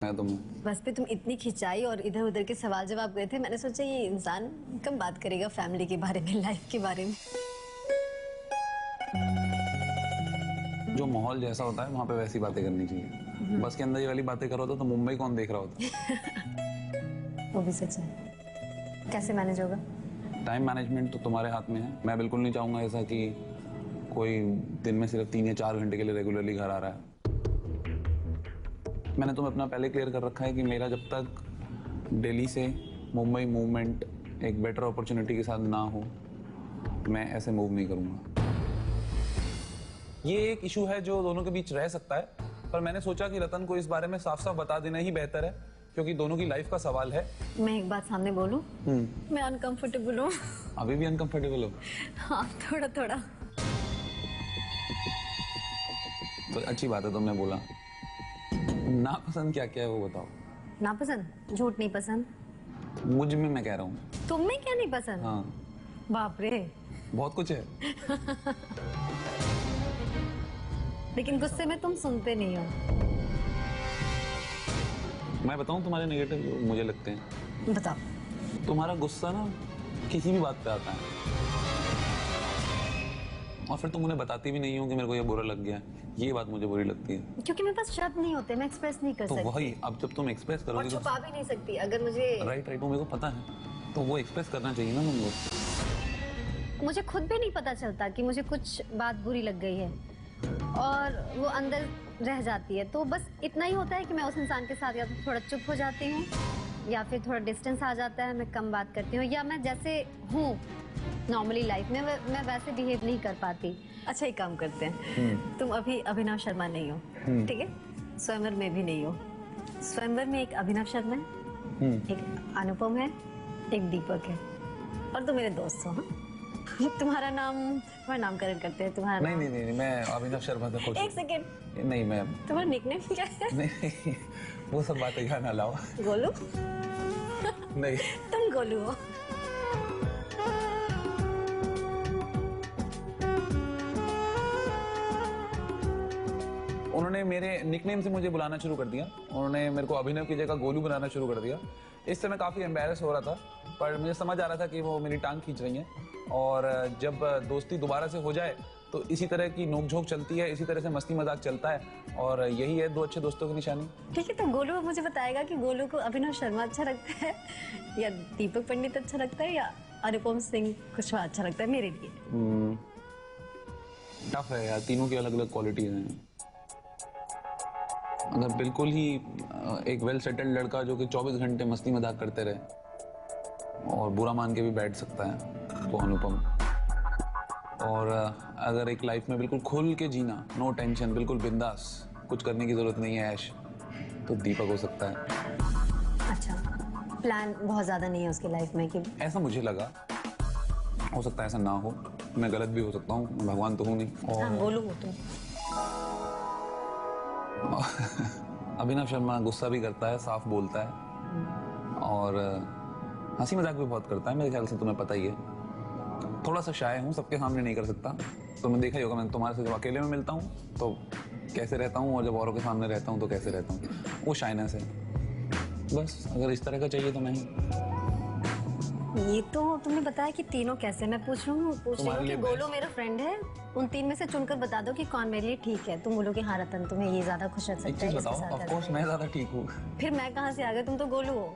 मैं तुम बस पे तुम इतनी खिंचाई और इधर उधर के सवाल जवाब गए थे, मैंने सोचा ये इंसान कब बात करेगा फैमिली के बारे में, लाइफ के बारे में। जो माहौल जैसा होता है वहाँ पे वैसी बातें करनी चाहिए। बस के अंदर ये वाली बातें करो तो मुंबई कौन देख रहा होता। वो भी सच है। कैसे मैनेज होगा? टाइम मैनेजमेंट तो तुम्हारे हाथ में है। मैं बिल्कुल नहीं चाहूंगा ऐसा कि कोई दिन में सिर्फ 3 या 4 घंटे के लिए रेगुलरली घर आ रहा है। मैंने तुम्हें अपना पहले क्लियर कर रखा है कि मेरा जब तक दिल्ली से मुंबई मूवमेंट एक बेटर अपॉर्चुनिटी के साथ ना हो, मैं ऐसे मूव नहीं करूंगा। ये एक इशू है जो दोनों के बीच रह सकता है, पर मैंने सोचा कि रतन को इस बारे में साफ साफ बता देना ही बेहतर है, क्योंकि दोनों की लाइफ का सवाल है। मैं एक बात सामने बोलूं? मैं अनकंफर्टेबल हूँ। अभी भी अनकंफर्टेबल हो? हाँ, थोड़ा थोड़ा। तो अच्छी बात है तुमने बोला। नापसंद क्या क्या है वो बताओ। नापसंद? झूठ नहीं पसंद। मुझ में मैं कह रहा हूँ। तुम में क्या नहीं पसंद? हाँ। बाप रे, बहुत कुछ है। लेकिन गुस्से में तुम सुनते नहीं हो। मैं बताऊं तुम्हारे नेगेटिव जो मुझे लगते हैं? बताओ। तुम्हारा गुस्सा ना किसी भी बात पे आता है, और फिर तुम उन्हें बताती भी नहीं हो कि मेरे को ये बुरा लग गया। ये बात मुझे बुरी लगती है, क्योंकि मेरे पास शब्द नहीं होते, मैं एक्सप्रेस नहीं कर तो सकती। वही, अब जब तुम एक्सप्रेस और करोगे छुपा भी नहीं सकती अगर मुझे। राइट वो मेरे को पता है, तो वो एक्सप्रेस करना चाहिए ना तुमको। मुझे खुद भी नहीं पता चलता कि मुझे कुछ बात बुरी लग गई है और वो अंदर रह जाती है, तो बस इतना ही होता है कि मैं उस इंसान के साथ या तो थोड़ा चुप हो जाती हूँ या फिर थोड़ा डिस्टेंस आ जाता है, मैं कम बात करती हूँ, या मैं जैसे हूँ नॉर्मली लाइफ में मैं वैसे बिहेव नहीं कर पाती। अच्छा, एक काम करते हैं, तुम अभी अभिनव शर्मा नहीं हो, ठीक है? स्वयंवर में भी नहीं हो। स्वयंवर में एक अभिनव शर्मा है, एक अनुपम है, एक दीपक है, और तुम मेरे दोस्त हो। तुम्हारा नामकरण करते हैं। तुम्हारा नहीं, नहीं नहीं मैं अभिनव शर्मा था। एक सेकेंड, नहीं, मैं तुम्हारा निकनेम क्या है? नहीं, वो सब बातें यहाँ ना लाओ। गोलू? नहीं, तुम गोलू हो। उन्होंने मेरे निकनेम से मुझे बुलाना शुरू कर दिया। उन्होंने मेरे को अभिनव की जगह गोलू बनाना शुरू कर दिया। इससे मैं काफ़ी एम्बैरस हो रहा था, पर मुझे समझ आ रहा था कि वो मेरी टांग खींच रही हैं, और जब दोस्ती दोबारा से हो जाए तो इसी तरह की नोकझोंक चलती है, इसी तरह से मस्ती मजाक चलता है, और यही है दो अच्छे दोस्तों की निशानी। ठीक है, तो गोलू मुझे बताएगा कि गोलू को अभिनव शर्मा अच्छा लगता है या दीपक पंडित अच्छा लगता है या अनुपम सिंह कुशवाहा अच्छा लगता है मेरे लिए। टफ है यार, तीनों की अलग अलग क्वालिटीज हैं। अगर बिल्कुल ही एक वेल सेटल्ड लड़का जो कि 24 घंटे मस्ती मजाक करते रहे और बुरा मान के भी बैठ सकता है, तो अनुपम। और अगर एक लाइफ में बिल्कुल खुल के जीना, नो टेंशन, बिल्कुल बिंदास, कुछ करने की जरूरत नहीं है, ऐश, तो दीपक हो सकता है। अच्छा, प्लान बहुत ज्यादा नहीं है उसकी लाइफ में कि? ऐसा मुझे लगा, हो सकता है ऐसा ना हो, मैं गलत भी हो सकता हूँ, भगवान तो हूँ नहीं। और गोलू हो तुम। अभिनव शर्मा गुस्सा भी करता है, साफ बोलता है, और हंसी मजाक भी बहुत करता है, मेरे ख्याल से तुम्हें पता ही है। थोड़ा सा शाय हूँ, सबके सामने नहीं कर सकता, तुमने देखा ही होगा, मैं तुम्हारे से जब अकेले में मिलता हूँ तो कैसे रहता हूँ, और जब औरों के सामने रहता हूँ तो कैसे रहता हूँ, वो शाइनेस है। बस अगर इस तरह का चाहिए तो नहीं। ये तो तुमने बताया कि तीनों कैसे, मैं पूछ रही हूँ कि गोलू मेरा फ्रेंड है, उन 3 में से चुनकर बता दो कि कौन मेरे लिए ठीक है। तुम बोलो कि हाँ रतन तुम्हें ये ज्यादा खुश रख सकता है। बताओ, ऑफ कोर्स मैं ज्यादा ठीक हूँ। फिर मैं कहाँ से आ गया, तुम तो गोलू हो।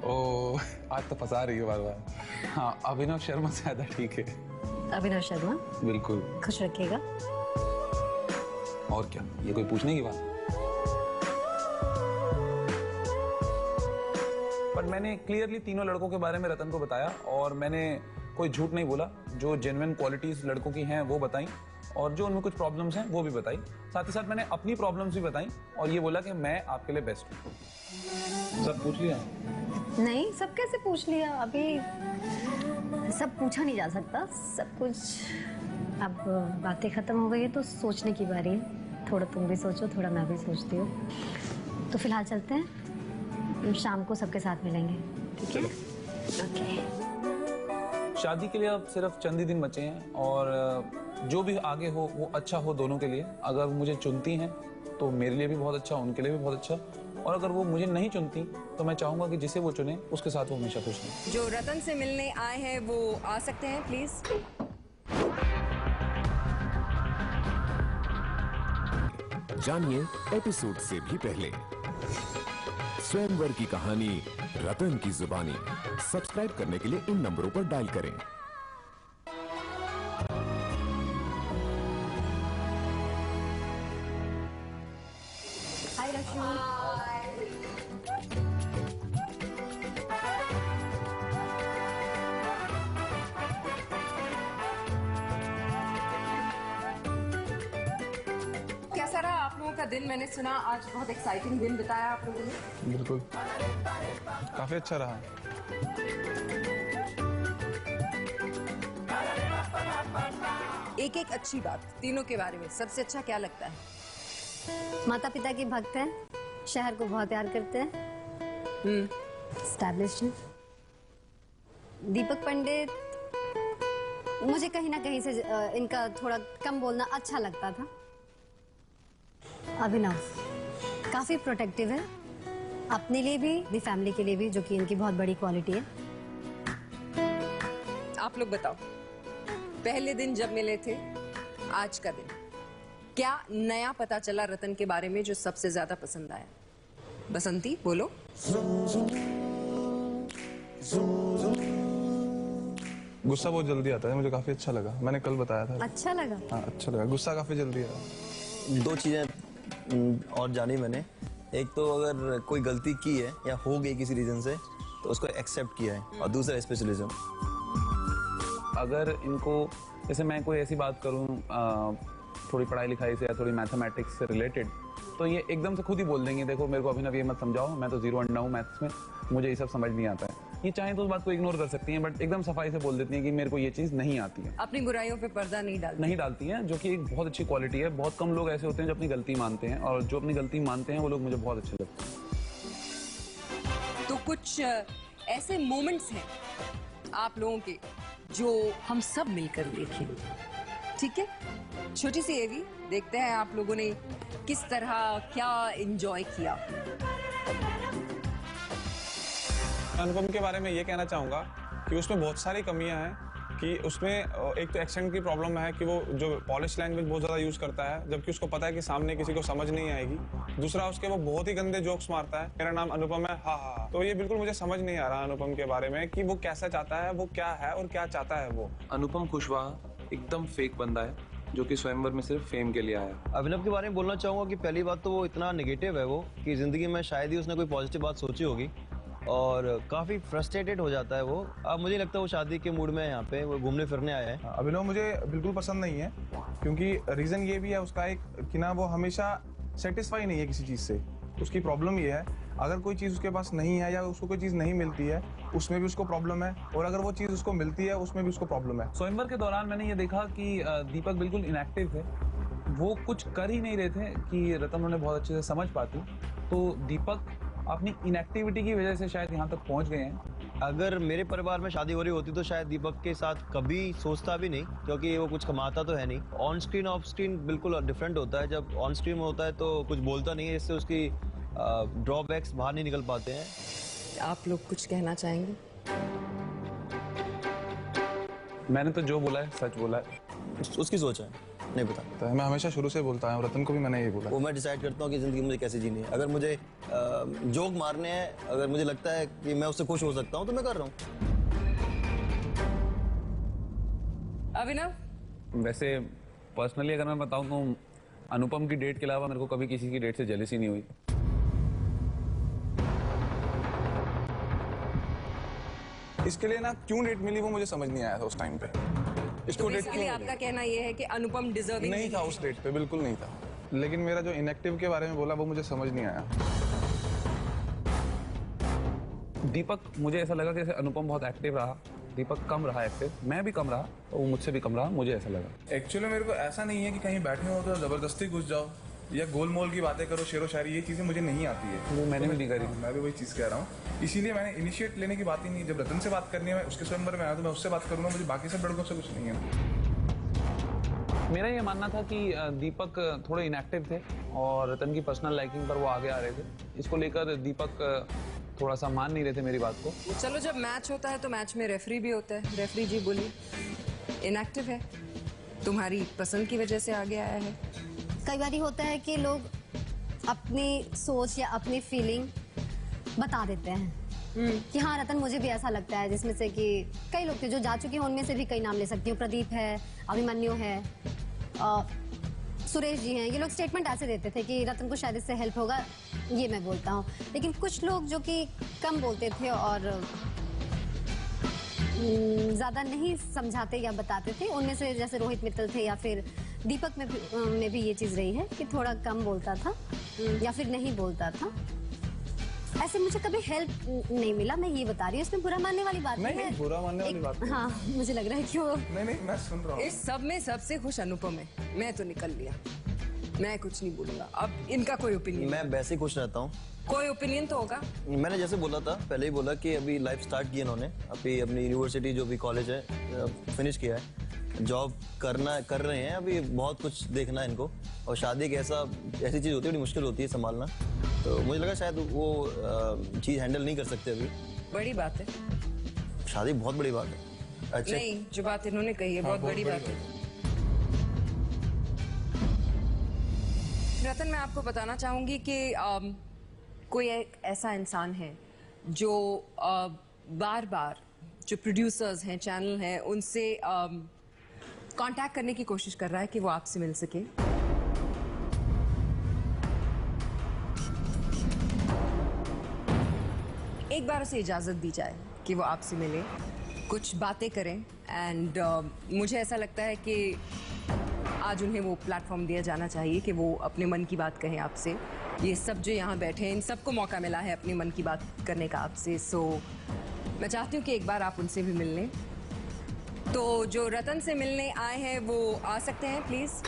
ओ, आज तो फंसा रही हो बार बार। हाँ, अभिनव शर्मा से ज्यादा ठीक है। अभिनव शर्मा बिल्कुल खुश रखेगा। और क्या, ये कोई पूछने की बात? पर मैंने क्लियरली तीनों लड़कों के बारे में रतन को बताया, और मैंने कोई झूठ नहीं बोला। जो जेन्युइन क्वालिटीज लड़कों की हैं वो बताई, और जो उनमें कुछ प्रॉब्लम्स हैं वो भी बताई। साथ ही साथ मैंने अपनी प्रॉब्लम्स भी बताई, और ये बोला कि मैं आपके लिए बेस्ट हूँ। सब पूछ लिया? नहीं, सब कैसे पूछ लिया? अभी सब पूछा नहीं जा सकता, सब कुछ। अब बातें खत्म हो गई है तो सोचने की बारी है। थोड़ा तुम भी सोचो, थोड़ा मैं भी सोचती हूँ। तो फिलहाल चलते हैं, शाम को सबके साथ मिलेंगे, ठीक है? ओके। शादी के लिए अब सिर्फ चंद ही दिन बचे हैं, और जो भी आगे हो वो अच्छा हो दोनों के लिए। अगर मुझे चुनती हैं तो मेरे लिए भी बहुत अच्छा, उनके लिए भी बहुत अच्छा, और अगर वो मुझे नहीं चुनती तो मैं चाहूंगा कि जिसे वो चुने उसके साथ वो हमेशा खुश रहें। जो रतन से मिलने आए हैं वो आ सकते हैं प्लीज। जानिए एपिसोड से भी पहले स्वयंवर की कहानी रतन की जुबानी सब्सक्राइब करने के लिए इन नंबरों पर डायल करें। हाय रशु। कैसा रहा आप लोगों का दिन? मैंने सुना आज बहुत एक्साइटिंग दिन बिताया आप लोगों ने। बिल्कुल काफी अच्छा रहा। एक एक अच्छी बात तीनों के बारे में सबसे अच्छा क्या लगता है? माता पिता के भक्त हैं, शहर को बहुत प्यार करते हैं, एस्टैब्लिश्ड हैं। दीपक पंडित, मुझे कहीं ना कहीं से इनका थोड़ा कम बोलना अच्छा लगता था। अभिनव काफी प्रोटेक्टिव है, अपने लिए भी दी फैमिली के लिए भी, जो कि इनकी बहुत बड़ी क्वालिटी है। आप लोग बताओ, पहले दिन जब मिले थे, आज का दिन, क्या नया पता चला रतन के बारे में जो सबसे ज्यादा पसंद आया? बसंती बोलो। गुस्सा बहुत जल्दी आता है, मुझे काफी अच्छा लगा। मैंने कल बताया था। अच्छा लगा? हाँ अच्छा लगा, गुस्सा काफी जल्दी आया। दो चीजें और जानी मैंने। एक तो अगर कोई गलती की है या हो गई किसी रीजन से तो उसको एक्सेप्ट किया है, और दूसरा स्पेशलिज्म। अगर इनको, जैसे मैं कोई ऐसी बात करूं थोड़ी पढ़ाई लिखाई से या थोड़ी मैथमेटिक्स से रिलेटेड, तो ये एकदम से खुद ही बोल देंगे, देखो मेरे को अभिनव ये मत समझाओ, मैं तो 0 अंडा हूँ मैथ्स में, मुझे ये सब समझ नहीं आता है। ये चाहे तो उस बात को इग्नोर कर सकती हैं, बट एकदम सफाई से बोल देती हैं कि मेरे को ये चीज़ नहीं आती है। अपनी बुराइयों पे पर्दा नहीं डालती हैं, जो कि एक बहुत अच्छी क्वालिटी है। बहुत कम लोग ऐसे होते हैं जो अपनी गलती मानते हैं, और जो अपनी गलती मानते हैं वो लोग मुझे बहुत अच्छे लगते हैं। तो कुछ ऐसे मोमेंट्स हैं आप लोगों के जो हम सब मिलकर देखें, ठीक है? छोटी सी ये भी देखते हैं आप लोगों ने किस तरह क्या एंजॉय किया। अनुपम के बारे में ये कहना चाहूंगा कि उसमें बहुत सारी कमियां हैं। कि उसमें एक तो एक्सेंट की प्रॉब्लम है कि वो जो पॉलिश लैंग्वेज बहुत ज़्यादा यूज़ करता है, जबकि उसको पता है कि सामने किसी को समझ नहीं आएगी। दूसरा, उसके वो बहुत ही गंदे जोक्स मारता है, मेरा नाम अनुपम है, हा हा। तो ये बिल्कुल मुझे समझ नहीं आ रहा अनुपम के बारे में कि वो कैसा चाहता है, वो क्या है और क्या चाहता है वो। अनुपम कुशवाहा एकदम फेक बंदा है, जो कि स्वयंवर में सिर्फ फेम के लिए आया। अभिनव के बारे में बोलना चाहूंगा कि पहली बात तो वो इतना नेगेटिव है वो, कि जिंदगी में शायद ही उसने कोई पॉजिटिव बात सोची होगी, और काफी फ्रस्ट्रेटेड हो जाता है वो। अब मुझे लगता है वो शादी के मूड में है, यहाँ पे वो घूमने फिरने आया है। अभिनव मुझे बिल्कुल पसंद नहीं है, क्योंकि रीज़न ये भी है उसका एक कि ना वो हमेशा सेटिस्फाई नहीं है किसी चीज़ से। उसकी प्रॉब्लम ये है, अगर कोई चीज़ उसके पास नहीं है या उसको कोई चीज़ नहीं मिलती है, उसमें भी उसको प्रॉब्लम है, और अगर वो चीज़ उसको मिलती है उसमें भी उसको प्रॉब्लम है। स्वयंवर के दौरान मैंने ये देखा कि दीपक बिल्कुल इनएक्टिव थे, वो कुछ कर ही नहीं रहे थे कि रतन उन्हें बहुत अच्छे से समझ पाती। तो दीपक अपनी इनएक्टिविटी की वजह से शायद यहाँ तक पहुँच गए हैं। अगर मेरे परिवार में शादी हो रही होती तो शायद दीपक के साथ कभी सोचता भी नहीं, क्योंकि वो कुछ कमाता तो है नहीं। ऑन स्क्रीन ऑफ स्क्रीन बिल्कुल डिफरेंट होता है। जब ऑन स्क्रीन होता है तो कुछ बोलता नहीं है, इससे उसकी ड्रॉबैक्स बाहर नहीं निकल पाते हैं। आप लोग कुछ कहना चाहेंगे? मैंने तो जो बोला है सच बोला है। उसकी सोच है, नहीं पता। तो मैं हमेशा शुरू से बोलता हूँ, रतन को भी मैंने यही बोला। वो मैं डिसाइड करता हूँ कि जिंदगी मुझे कैसे जीनी है। अगर मुझे जोक मारने हैं, अगर मुझे लगता है कि मैं उससे खुश हो सकता हूँ तो मैं कर रहा हूँ। अभिनव, वैसे पर्सनली अगर मैं बताऊं तो अनुपम की डेट के अलावा मेरे को कभी किसी की डेट से जेलसी नहीं हुई। इसके लिए ना क्यों डेट मिली वो मुझे समझ नहीं आया था उस टाइम पे। इसको डेट बेसिकली आपका कहना यह है कि अनुपम डिजर्विंग नहीं था, उस डेट पे बिल्कुल नहीं था। लेकिन मेरा जो इनएक्टिव के बारे में बोला वो मुझे समझ नहीं आया। दीपक, मुझे ऐसा लगा कि जैसे अनुपम बहुत एक्टिव रहा, दीपक कम रहा एक्टिव, मैं भी कम रहा, तो वो मुझसे भी कम रहा, मुझे ऐसा लगा। एक्चुअली मेरे को ऐसा नहीं है कि कहीं बैठे हो तो जबरदस्ती घुस जाओ या गोल मोल की बातें करो, शेरो शायरी, ये चीजें मुझे नहीं आती है। वो मैंने भी नहीं करी। मैं भी वही चीज कह रहा हूँ, इसीलिए मैंने इनिशिएट लेने की बात ही नहीं। जब रतन से बात करनी है, मैं उसके स्वयंवर में आया तो मैं उससे बात करूंगा, मुझे बाकी सब लड़कों से कुछ नहीं है। मेरा ये मानना था कि दीपक थोड़े इनएक्टिव थे और रतन की पर्सनल लाइकिंग पर वो आगे आ रहे थे। इसको लेकर दीपक थोड़ा सा मान नहीं रहे थे मेरी बात को। चलो, जब मैच होता है तो मैच में रेफरी भी होता है। रेफरी जी बोलिए, इनएक्टिव है, तुम्हारी पसंद की वजह से आगे आया है। कई बार होता है कि लोग अपनी सोच या अपनी फीलिंग बता देते हैं कि हाँ रतन, मुझे भी ऐसा लगता है, जिसमें से कि कई लोग थे जो जा चुके हैं, उनमें से भी कई नाम ले सकती हूँ। प्रदीप है, अभिमन्यु है, सुरेश जी हैं। ये लोग स्टेटमेंट ऐसे देते थे कि रतन को शायद इससे हेल्प होगा, ये मैं बोलता हूँ। लेकिन कुछ लोग जो कि कम बोलते थे और ज्यादा नहीं समझाते या बताते थे, उनमें से जैसे रोहित मित्तल थे या फिर दीपक में भी ये चीज रही है कि थोड़ा कम बोलता था या फिर नहीं बोलता था। ऐसे मुझे कभी हेल्प नहीं मिला, मैं ये बता रही हूँ। इसमें बुरा मानने वाली बात नहीं है। बुरा मानने वाली बात हाँ, मुझे लग रहा है कि वो नहीं, मैं सुन रहा हूँ। इस सब में सबसे खुश अनुपम है। मैं तो निकल लिया, मैं कुछ नहीं बोलूंगा। अब इनका कोई ओपिनियन? मैं वैसे ही खुश रहता हूँ। कोई ओपिनियन तो होगा। मैंने जैसे बोला था, पहले ही बोला कि अभी लाइफ स्टार्ट की इन्होंने, अभी अपनी यूनिवर्सिटी जो भी कॉलेज है फिनिश किया है, जॉब कर रहे हैं। अभी बहुत कुछ देखना है इनको, और शादी एक ऐसी चीज़ होती है, बड़ी मुश्किल होती है संभालना। तो मुझे लगा शायद वो चीज़ हैंडल नहीं कर सकते अभी। बड़ी बात है, शादी बहुत बड़ी बात है। अच्छा, नहीं, जो बात इन्होंने कही है बहुत बड़ी बात है। रतन, मैं आपको बताना चाहूंगी कि कोई एक ऐसा इंसान है जो बार बार जो प्रोड्यूसर्स हैं, चैनल हैं, उनसे कांटेक्ट करने की कोशिश कर रहा है कि वो आपसे मिल सके। एक बार उसे इजाजत दी जाए कि वो आपसे मिले, कुछ बातें करें। एंड मुझे ऐसा लगता है कि आज उन्हें वो प्लेटफॉर्म दिया जाना चाहिए कि वो अपने मन की बात कहें आपसे। ये सब जो यहाँ बैठे हैं, इन सबको मौका मिला है अपने मन की बात करने का आपसे। सो मैं चाहती हूँ कि एक बार आप उनसे भी मिल लें। तो जो रतन से मिलने आए हैं वो आ सकते हैं, प्लीज।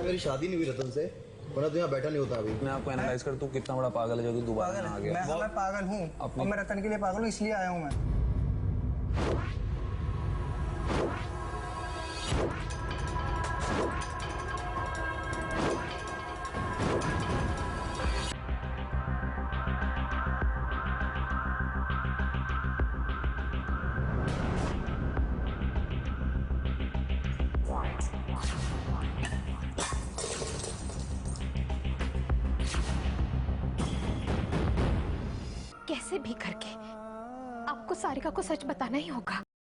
मेरी शादी नहीं हुई रतन से, वरना तो यहाँ बैठा नहीं होता अभी। मैं आपको एनालाइज करता हूँ कितना बड़ा पागल है जो कि दोबारा पागल यहाँ आ है। गया। मैं पागल हूँ और मैं रतन के लिए पागल हूँ, इसलिए आया हूँ मैं। कैसे भी करके आपको सारिका को सच बताना ही होगा।